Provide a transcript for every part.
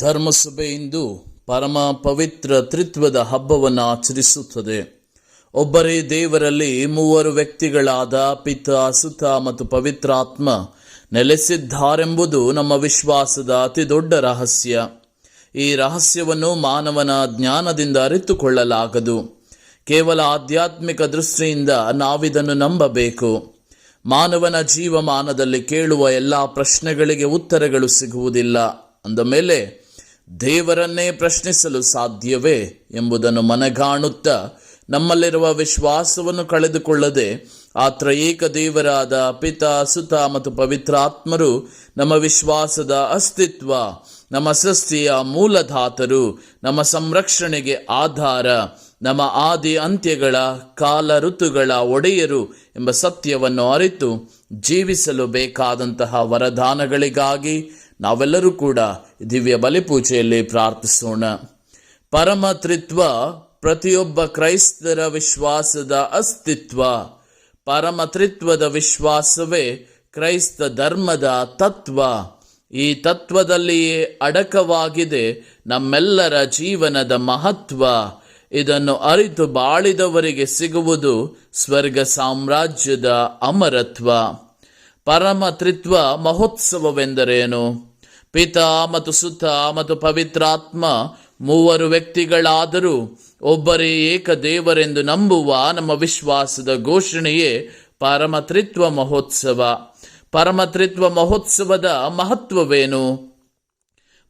ಧರ್ಮಸಭೆ ಇಂದು ಪರಮ ಪವಿತ್ರ ತ್ರಿತ್ವದ ಹಬ್ಬವನ್ನು ಆಚರಿಸುತ್ತದೆ. ಒಬ್ಬರೇ ದೇವರಲ್ಲಿ ಮೂವರು ವ್ಯಕ್ತಿಗಳಾದ ಪಿತ, ಸುತ ಮತ್ತು ಪವಿತ್ರಾತ್ಮ ನೆಲೆಸಿದ್ದಾರೆಂಬುದು ನಮ್ಮ ವಿಶ್ವಾಸದ ಅತಿ ದೊಡ್ಡ ರಹಸ್ಯ. ಈ ರಹಸ್ಯವನ್ನು ಮಾನವನ ಜ್ಞಾನದಿಂದ ಅರಿತುಕೊಳ್ಳಲಾಗದು. ಕೇವಲ ಆಧ್ಯಾತ್ಮಿಕ ದೃಷ್ಟಿಯಿಂದ ನಾವಿದನ್ನು ನಂಬಬೇಕು. ಮಾನವನ ಜೀವಮಾನದಲ್ಲಿ ಕೇಳುವ ಎಲ್ಲ ಪ್ರಶ್ನೆಗಳಿಗೆ ಉತ್ತರಗಳು ಸಿಗುವುದಿಲ್ಲ. ಅಂದ ಮೇಲೆ ದೇವರನ್ನೇ ಪ್ರಶ್ನಿಸಲು ಸಾಧ್ಯವೇ ಎಂಬುದನ್ನು ಮನಗಾಣುತ್ತಾ ನಮ್ಮಲ್ಲಿರುವ ವಿಶ್ವಾಸವನ್ನು ಕಳೆದುಕೊಳ್ಳದೆ ಆ ತ್ರಯೇಕ ದೇವರಾದ ಪಿತ, ಸುತ ಮತ್ತು ಪವಿತ್ರಾತ್ಮರು ನಮ್ಮ ವಿಶ್ವಾಸದ ಅಸ್ತಿತ್ವ, ನಮ್ಮ ಸೃಷ್ಟಿಯ ಮೂಲಧಾತರು, ನಮ್ಮ ಸಂರಕ್ಷಣೆಗೆ ಆಧಾರ, ನಮ್ಮ ಆದಿ ಅಂತ್ಯಗಳ ಕಾಲ ಋತುಗಳ ಒಡೆಯರು ಎಂಬ ಸತ್ಯವನ್ನು ಅರಿತು ಜೀವಿಸಲು ಬೇಕಾದಂತಹ ವರದಾನಗಳಿಗಾಗಿ ನಾವೆಲ್ಲರೂ ಕೂಡ ದಿವ್ಯ ಬಲಿಪೂಜೆಯಲ್ಲಿ ಪ್ರಾರ್ಥಿಸೋಣ. ಪರಮತ್ರಿತ್ವ ಪ್ರತಿಯೊಬ್ಬ ಕ್ರೈಸ್ತರ ವಿಶ್ವಾಸದ ಅಸ್ತಿತ್ವ. ಪರಮತ್ರಿತ್ವದ ವಿಶ್ವಾಸವೇ ಕ್ರೈಸ್ತ ಧರ್ಮದ ತತ್ವ. ಈ ತತ್ವದಲ್ಲಿಯೇ ಅಡಕವಾಗಿದೆ ನಮ್ಮೆಲ್ಲರ ಜೀವನದ ಮಹತ್ವ. ಇದನ್ನು ಅರಿತು ಬಾಳಿದವರಿಗೆ ಸಿಗುವುದು ಸ್ವರ್ಗ ಸಾಮ್ರಾಜ್ಯದ ಅಮರತ್ವ. ಪರಮತ್ರಿತ್ವ ಮಹೋತ್ಸವವೆಂದರೇನು? ಪಿತ ಮತ್ತು ಸುತ ಮತ್ತು ಪವಿತ್ರಾತ್ಮ ಮೂವರು ವ್ಯಕ್ತಿಗಳಾದರೂ ಒಬ್ಬರೇ ಏಕ ದೇವರೆಂದು ನಂಬುವ ನಮ್ಮ ವಿಶ್ವಾಸದ ಘೋಷಣೆಯೇ ಪರಮತ್ರಿತ್ವ ಮಹೋತ್ಸವ. ಪರಮತ್ರಿತ್ವ ಮಹೋತ್ಸವದ ಮಹತ್ವವೇನು?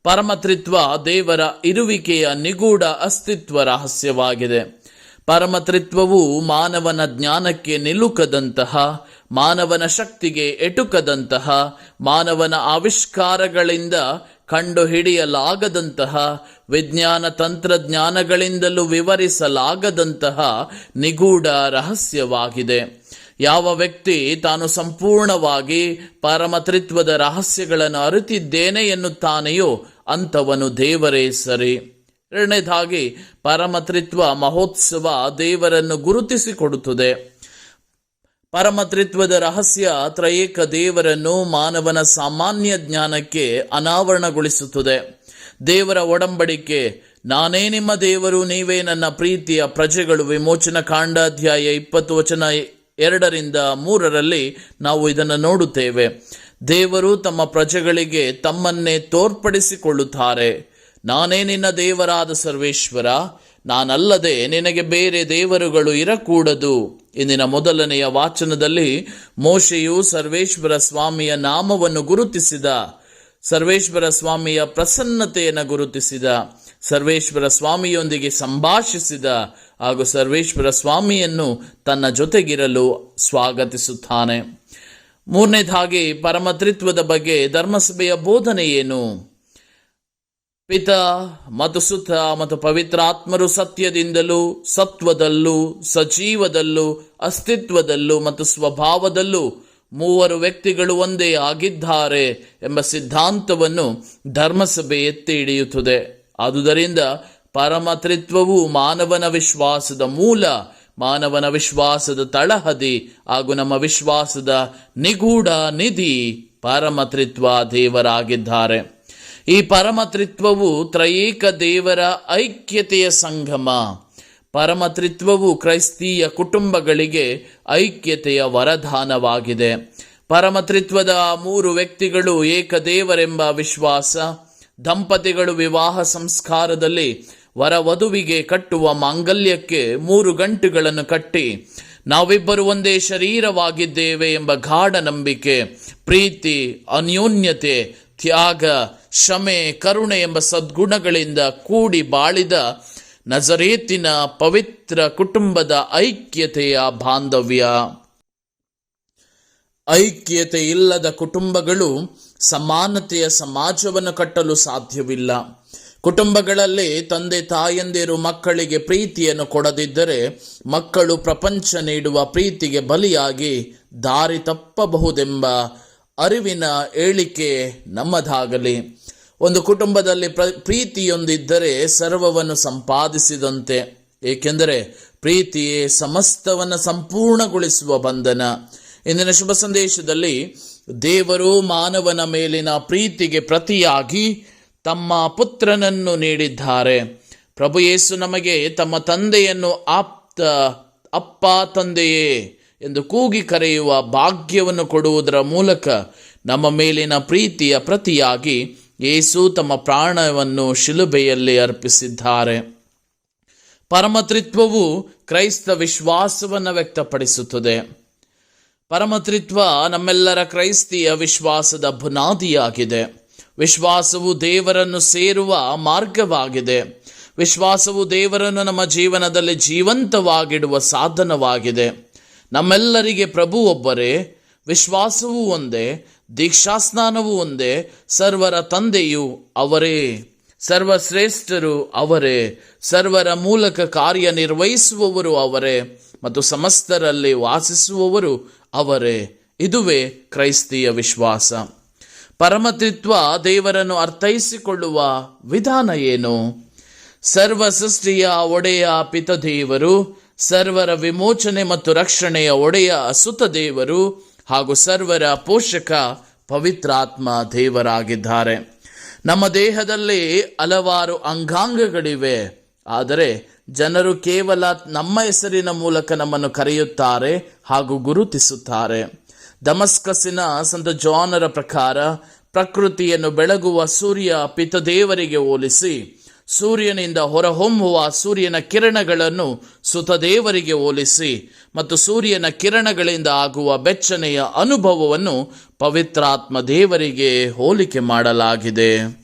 ಪರಮತ್ರಿತ್ವ ದೇವರ ಇರುವಿಕೆಯ ನಿಗೂಢ ಅಸ್ತಿತ್ವ ರಹಸ್ಯವಾಗಿದೆ. ಪರಮತ್ರಿತ್ವವು ಮಾನವನ ಜ್ಞಾನಕ್ಕೆ ನಿಲುಕದಂತಹ, ಮಾನವನ ಶಕ್ತಿಗೆ ಎಟುಕದಂತಹ, ಮಾನವನ ಆವಿಷ್ಕಾರಗಳಿಂದ ಕಂಡುಹಿಡಿಯಲಾಗದಂತಹ, ವಿಜ್ಞಾನ ತಂತ್ರಜ್ಞಾನಗಳಿಂದಲೂ ವಿವರಿಸಲಾಗದಂತಹ ನಿಗೂಢ ರಹಸ್ಯವಾಗಿದೆ. ಯಾವ ವ್ಯಕ್ತಿ ತಾನು ಸಂಪೂರ್ಣವಾಗಿ ಪರಮತ್ರಿತ್ವದ ರಹಸ್ಯಗಳನ್ನು ಅರಿತಿದ್ದೇನೆ ಎನ್ನುತ್ತಾನೆಯೋ ಅಂಥವನು ದೇವರೇ ಸರಿ. ಎರಡನೇದಾಗಿ, ಪರಮತ್ರಿತ್ವ ಮಹೋತ್ಸವ ದೇವರನ್ನು ಗುರುತಿಸಿಕೊಡುತ್ತದೆ. ಪರಮತ್ರಿತ್ವದ ರಹಸ್ಯ ತ್ರಯೇಕ ದೇವರನ್ನು ಮಾನವನ ಸಾಮಾನ್ಯ ಜ್ಞಾನಕ್ಕೆ ಅನಾವರಣಗೊಳಿಸುತ್ತದೆ. ದೇವರ ಒಡಂಬಡಿಕೆ, ನಾನೇ ನಿಮ್ಮ ದೇವರು, ನೀವೇ ನನ್ನ ಪ್ರೀತಿಯ ಪ್ರಜೆಗಳು, ವಿಮೋಚನ ಕಾಂಡ ಅಧ್ಯಾಯ 20 ವಚನ 2-3 ನಾವು ಇದನ್ನು ನೋಡುತ್ತೇವೆ. ದೇವರು ತಮ್ಮ ಪ್ರಜೆಗಳಿಗೆ ತಮ್ಮನ್ನೇ ತೋರ್ಪಡಿಸಿಕೊಳ್ಳುತ್ತಾರೆ. ನಾನೇ ನಿನ್ನ ದೇವರಾದ ಸರ್ವೇಶ್ವರ, ನಾನಲ್ಲದೆ ನಿನಗೆ ಬೇರೆ ದೇವರುಗಳು ಇರಕೂಡದು. ಇಂದಿನ ಮೊದಲನೆಯ ವಾಚನದಲ್ಲಿ ಮೋಶೆಯು ಸರ್ವೇಶ್ವರ ಸ್ವಾಮಿಯ ನಾಮವನ್ನು ಗುರುತಿಸಿದ, ಸರ್ವೇಶ್ವರ ಸ್ವಾಮಿಯ ಪ್ರಸನ್ನತೆಯನ್ನು ಗುರುತಿಸಿದ, ಸರ್ವೇಶ್ವರ ಸ್ವಾಮಿಯೊಂದಿಗೆ ಸಂಭಾಷಿಸಿದ ಹಾಗೂ ಸರ್ವೇಶ್ವರ ಸ್ವಾಮಿಯನ್ನು ತನ್ನ ಜೊತೆಗಿರಲು ಸ್ವಾಗತಿಸುತ್ತಾನೆ. ಮೂರನೇದಾಗಿ, ಪರಮತ್ರಿತ್ವದ ಬಗ್ಗೆ ಧರ್ಮಸಭೆಯ ಬೋಧನೆ ಏನು? ಪಿತ ಮತ್ತು ಸುತ ಮತ್ತು ಪವಿತ್ರಾತ್ಮರು ಸತ್ಯದಿಂದಲೂ, ಸತ್ವದಲ್ಲೂ, ಸಜೀವದಲ್ಲೂ, ಅಸ್ತಿತ್ವದಲ್ಲೂ ಮತ್ತು ಸ್ವಭಾವದಲ್ಲೂ ಮೂವರು ವ್ಯಕ್ತಿಗಳು ಒಂದೇ ಆಗಿದ್ದಾರೆ ಎಂಬ ಸಿದ್ಧಾಂತವನ್ನು ಧರ್ಮಸಭೆ ಎತ್ತಿ ಹಿಡಿಯುತ್ತದೆ. ಆದುದರಿಂದ ಪರಮತ್ರಿತ್ವವು ಮಾನವನ ವಿಶ್ವಾಸದ ಮೂಲ, ಮಾನವನ ವಿಶ್ವಾಸದ ತಳಹದಿ ಹಾಗೂ ನಮ್ಮ ವಿಶ್ವಾಸದ ನಿಗೂಢ ನಿಧಿ ಪರಮತ್ರಿತ್ವ ದೇವರಾಗಿದ್ದಾರೆ. ಈ ಪರಮತ್ರಿತ್ವವು ತ್ರಯೇಕ ದೇವರ ಐಕ್ಯತೆಯ ಸಂಗಮ. ಪರಮತ್ರಿತ್ವವು ಕ್ರೈಸ್ತೀಯ ಕುಟುಂಬಗಳಿಗೆ ಐಕ್ಯತೆಯ ವರದಾನವಾಗಿದೆ. ಪರಮತ್ರಿತ್ವದ ಮೂರು ವ್ಯಕ್ತಿಗಳು ಏಕದೇವರೆಂಬ ವಿಶ್ವಾಸ. ದಂಪತಿಗಳು ವಿವಾಹ ಸಂಸ್ಕಾರದಲ್ಲಿ ವರವಧುವಿಗೆ ಕಟ್ಟುವ ಮಾಂಗಲ್ಯಕ್ಕೆ 3 ಗಂಟುಗಳನ್ನು ಕಟ್ಟಿ ನಾವಿಬ್ಬರು ಒಂದೇ ಶರೀರವಾಗಿದ್ದೇವೆ ಎಂಬ ಗಾಢ ನಂಬಿಕೆ, ಪ್ರೀತಿ, ಅನ್ಯೋನ್ಯತೆ, ತ್ಯಾಗ, ಕ್ಷಮೆ, ಕರುಣೆ ಎಂಬ ಸದ್ಗುಣಗಳಿಂದ ಕೂಡಿ ಬಾಳಿದ ನಜರೇತಿನ ಪವಿತ್ರ ಕುಟುಂಬದ ಐಕ್ಯತೆಯ ಬಾಂಧವ್ಯ. ಐಕ್ಯತೆ ಇಲ್ಲದ ಕುಟುಂಬಗಳು ಸಮಾನತೆಯ ಸಮಾಜವನ್ನು ಕಟ್ಟಲು ಸಾಧ್ಯವಿಲ್ಲ. ಕುಟುಂಬಗಳಲ್ಲಿ ತಂದೆ ತಾಯಂದಿರು ಮಕ್ಕಳಿಗೆ ಪ್ರೀತಿಯನ್ನು ಕೊಡದಿದ್ದರೆ ಮಕ್ಕಳು ಪ್ರಪಂಚ ನೀಡುವ ಪ್ರೀತಿಗೆ ಬಲಿಯಾಗಿ ದಾರಿ ತಪ್ಪಬಹುದೆಂಬ ಅರಿವಿನ ಏಳಿಕೆ ನಮ್ಮದಾಗಲಿ. ಒಂದು ಕುಟುಂಬದಲ್ಲಿ ಪ್ರೀತಿಯೊಂದಿದ್ದರೆ ಸರ್ವವನ್ನು ಸಂಪಾದಿಸಿದಂತೆ. ಏಕೆಂದರೆ ಪ್ರೀತಿಯೇ ಸಮಸ್ತವನ್ನು ಸಂಪೂರ್ಣಗೊಳಿಸುವ ಬಂಧನ. ಇಂದಿನ ಶುಭ ಸಂದೇಶದಲ್ಲಿ ದೇವರು ಮಾನವನ ಮೇಲಿನ ಪ್ರೀತಿಗೆ ಪ್ರತಿಯಾಗಿ ತಮ್ಮ ಪುತ್ರನನ್ನು ನೀಡಿದ್ದಾರೆ. ಪ್ರಭು ಯೇಸು ನಮಗೆ ತಮ್ಮ ತಂದೆಯನ್ನು ಅಪ್ಪ ತಂದೆಯೇ ಎಂದು ಕೂಗಿ ಕರೆಯುವ ಭಾಗ್ಯವನ್ನು ಕೊಡುವುದರ ಮೂಲಕ ನಮ್ಮ ಮೇಲಿನ ಪ್ರೀತಿಯ ಪ್ರತಿಯಾಗಿ ಯೇಸು ತಮ್ಮ ಪ್ರಾಣವನ್ನು ಶಿಲುಬೆಯಲ್ಲಿ ಅರ್ಪಿಸಿದ್ದಾರೆ. ಪರಮತ್ರಿತ್ವವು ಕ್ರೈಸ್ತ ವಿಶ್ವಾಸವನ್ನು ವ್ಯಕ್ತಪಡಿಸುತ್ತದೆ. ಪರಮತ್ರಿತ್ವ ನಮ್ಮೆಲ್ಲರ ಕ್ರೈಸ್ತಿಯ ವಿಶ್ವಾಸದ ಬುನಾದಿಯಾಗಿದೆ. ವಿಶ್ವಾಸವು ದೇವರನ್ನು ಸೇರುವ ಮಾರ್ಗವಾಗಿದೆ. ವಿಶ್ವಾಸವು ದೇವರನ್ನು ನಮ್ಮ ಜೀವನದಲ್ಲಿ ಜೀವಂತವಾಗಿಡುವ ಸಾಧನವಾಗಿದೆ. ನಮ್ಮೆಲ್ಲರಿಗೆ ಪ್ರಭು ಒಬ್ಬರೇ, ವಿಶ್ವಾಸವೂ ಒಂದೇ, ದೀಕ್ಷಾಸ್ನಾನವೂ ಒಂದೇ, ಸರ್ವರ ತಂದೆಯು ಅವರೇ, ಸರ್ವಶ್ರೇಷ್ಠರು ಅವರೇ, ಸರ್ವರ ಮೂಲಕ ಕಾರ್ಯನಿರ್ವಹಿಸುವವರು ಅವರೇ ಮತ್ತು ಸಮಸ್ತರಲ್ಲಿ ವಾಸಿಸುವವರು ಅವರೇ. ಇದುವೇ ಕ್ರೈಸ್ತಿಯ ವಿಶ್ವಾಸ. ಪರಮತ್ರಿತ್ವ ದೇವರನ್ನು ಅರ್ಥೈಸಿಕೊಳ್ಳುವ ವಿಧಾನ ಏನು? ಸರ್ವ ಸೃಷ್ಟಿಯ ಒಡೆಯ ಪಿತದೇವರು, ಸರ್ವರ ವಿಮೋಚನೆ ಮತ್ತು ರಕ್ಷಣೆಯ ಒಡೆಯ ಸುತದೇವರು ಹಾಗೂ ಸರ್ವರ ಪೋಷಕ ಪವಿತ್ರಾತ್ಮ ದೇವರಾಗಿದ್ದಾರೆ. ನಮ್ಮ ದೇಹದಲ್ಲಿ ಹಲವಾರು ಅಂಗಾಂಗಗಳಿವೆ. ಆದರೆ ಜನರು ಕೇವಲ ನಮ್ಮ ಹೆಸರಿನ ಮೂಲಕ ನಮ್ಮನ್ನು ಕರೆಯುತ್ತಾರೆ ಹಾಗೂ ಗುರುತಿಸುತ್ತಾರೆ. ದಮಸ್ಕಸ್ಸಿನ ಸಂತ ಜಾನರ ಪ್ರಕಾರ ಪ್ರಕೃತಿಯನ್ನು ಬೆಳಗುವ ಸೂರ್ಯ ಪಿತದೇವರಿಗೆ ಹೋಲಿಸಿ, ಸೂರ್ಯನಿಂದ ಹೊರಹೊಮ್ಮುವ ಸೂರ್ಯನ ಕಿರಣಗಳನ್ನು ಸುತದೇವರಿಗೆ ಹೋಲಿಸಿ ಮತ್ತು ಸೂರ್ಯನ ಕಿರಣಗಳಿಂದ ಆಗುವ ಬೆಚ್ಚನೆಯ ಅನುಭವವನ್ನು ಪವಿತ್ರಾತ್ಮ ದೇವರಿಗೆ ಹೋಲಿಕೆ ಮಾಡಲಾಗಿದೆ.